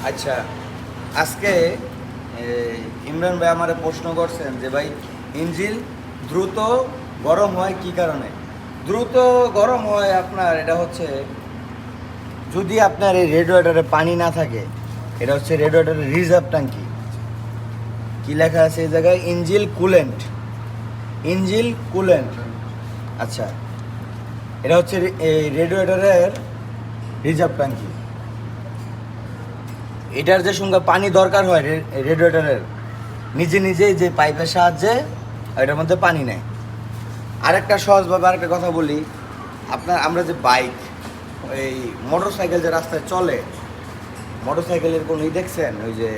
আচ্ছা, আজকে ইমরান ভাই আমারে প্রশ্ন করছেন যে ভাই ইঞ্জিন দ্রুত গরম হয় কি কারণে? দ্রুত গরম হয় আপনার এটা হচ্ছে যদি আপনার এই রেডিয়েটরে পানি না থাকে, এটা হচ্ছে রেডিয়েটরের রিজার্ভ ট্যাঙ্কি। কি লেখা আছে এই জায়গায়? Engine coolant. Engine coolant. আচ্ছা, এটা হচ্ছে এই রেডিয়েটরের রিজার্ভ ট্যাঙ্কি। এটার যে সঙ্গে পানি দরকার হয় রেডিয়েটরের, নিজে নিজেই যে পাইপের সাহায্যে এটার মধ্যে পানি নেয়। আরেকটা সহজভাবে আরেকটা কথা বলি, আমরা যে বাইক, এই মোটর সাইকেল যে রাস্তায় চলে, মোটর সাইকেলের কোনো দেখছেন ওই যে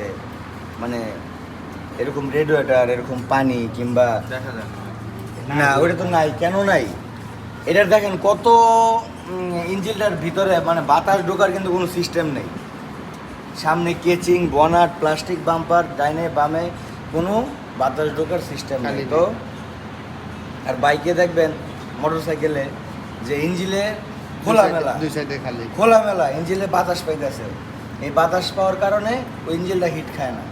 মানে এরকম রেডিয়েটর এরকম পানি কিংবা দেখা যায় না, ওটা তো নাই। কেন নাই? এটার দেখেন কত ইঞ্জিনটার ভিতরে মানে বাতাস ঢোকার কিন্তু কোনো সিস্টেম নেই। সামনে কেচিং, বনাট, প্লাস্টিক বাম্পার, ডাইনে বামে কোনো বাতাস ঢোকার সিস্টেম নেই। তো আর বাইকে দেখবেন মোটর সাইকেলে যে ইঞ্জিনে খোলামেলা, দুই সাইডে খালি খোলামেলা ইঞ্জিনে বাতাস পাইতেছে। এই বাতাস পাওয়ার কারণে ওই ইঞ্জিনটা হিট খায় না,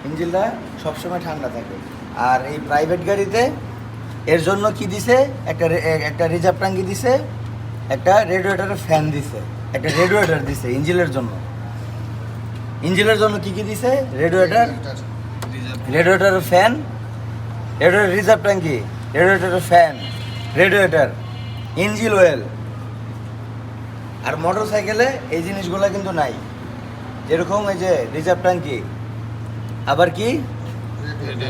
ইঞ্জিনটা সবসময় ঠান্ডা থাকে। আর এই প্রাইভেট গাড়িতে এর জন্য কি দিছে, একটা রিজার্ভ ট্যাঙ্কি দিছে, একটা রেডিয়েটরের ফ্যান দিছে, একটা রেডিয়েটর দিছে ইঞ্জিনের জন্য। ইঞ্জিনের জন্য কি কি দিছে? রেডিয়েটরের ফ্যান, রেডিয়েটর রিজার্ভ ট্যাঙ্কি, রেডিয়েটরের ফ্যান, রেডিয়েটর, ইঞ্জিন অয়েল। আর মোটর সাইকেলে এই জিনিসগুলো কিন্তু নাই। যেরকম এই যে রিজার্ভ ট্যাঙ্কি, আবার কি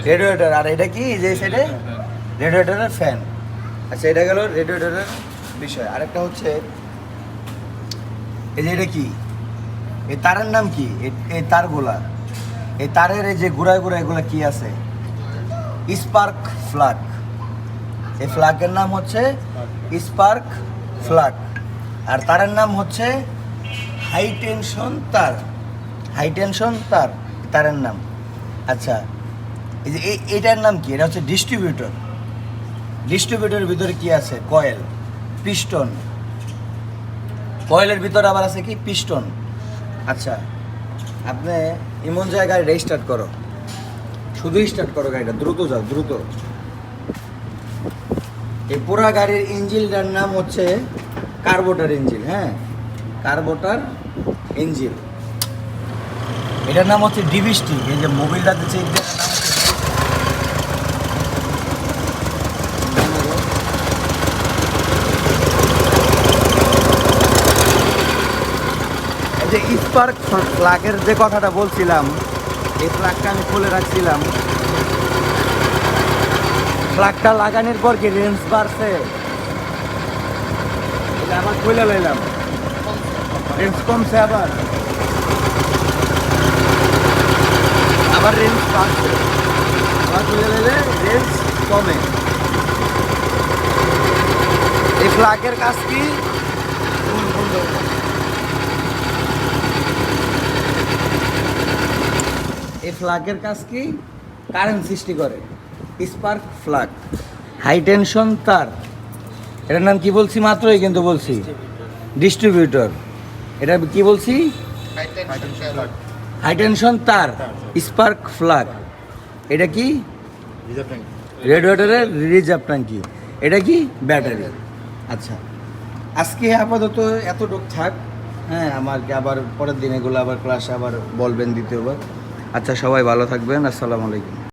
রেডিয়েটর, আর এটা কি যে সাইডে রেডিয়েটরের ফ্যান। আচ্ছা, এটা গেল রেডিয়েটরের বিষয়। আরেকটা হচ্ছে এই যে এটা কি, এই তারের নাম কি? এই তারগুলা, এই তারের এই যে ঘুরায় ঘুরায় এগুলো কি আছে? Spark flag. এই ফ্লাগের নাম হচ্ছে স্পার্ক ফ্লাগ। আর তারের নাম হচ্ছে হাই টেনশন তার। হাই টেনশন তার তারের নাম। আচ্ছা, এই যে এইটার নাম কি? এটা হচ্ছে ডিস্ট্রিবিউটর। ডিস্ট্রিবিউটরের ভিতরে কি আছে? Coil, piston. কয়েলের ভিতরে আবার আছে কি? পিস্টন। আচ্ছা, আপনি এমন জায়গায় গাড়ি স্টার্ট করো, শুধু স্টার্ট করো গাড়িটা, দ্রুত যাও, দ্রুত। এই পুরা গাড়ির ইঞ্জিনটার নাম হচ্ছে কার্বোটার ইঞ্জিন। হ্যাঁ, কার্বোটার ইঞ্জিন। এটার নাম হচ্ছে ডিভিএসটি। এই যে মোবিলটাতে চেক দেওয়ার নাম হচ্ছে যে স্পার্ক ফ্লাগের যে কথাটা বলছিলাম, এই ফ্লাগটা আমি খুলে রাখছিলাম। ফ্লাগটা লাগানোর পর কি রেঞ্জ বাড়ছে? এটা আবার খুলে লইলাম, রেঞ্জ কমছে, আবার রেঞ্জ বাড়ছে, আবার খুলে লইলে রেঞ্জ কমে। এই ফ্লাগের কাজ কি? এই ফ্লাগের কাজ কি? কারেন্ট সৃষ্টি করে। স্পার্ক ফ্লাগ, হাই টেনশন তার। এটার নাম কি বলছি? মাত্রই কিন্তু বলছি ডিস্ট্রিবিউটর। এটা কি বলছি? হাই টেনশন তার, স্পার্ক ফ্লাগ। এটা কি? রেডিয়েটরের রিজার্ভ ট্যাঙ্কি। এটা কি? ব্যাটারি। আচ্ছা, আজকে আপাতত এতটুক থাক। হ্যাঁ, আমাকে আবার পরের দিন এগুলো আবার ক্লাসে আবার বলবেন দ্বিতীয়বার। আচ্ছা, সবাই ভালো থাকবেন। আসসালামু আলাইকুম।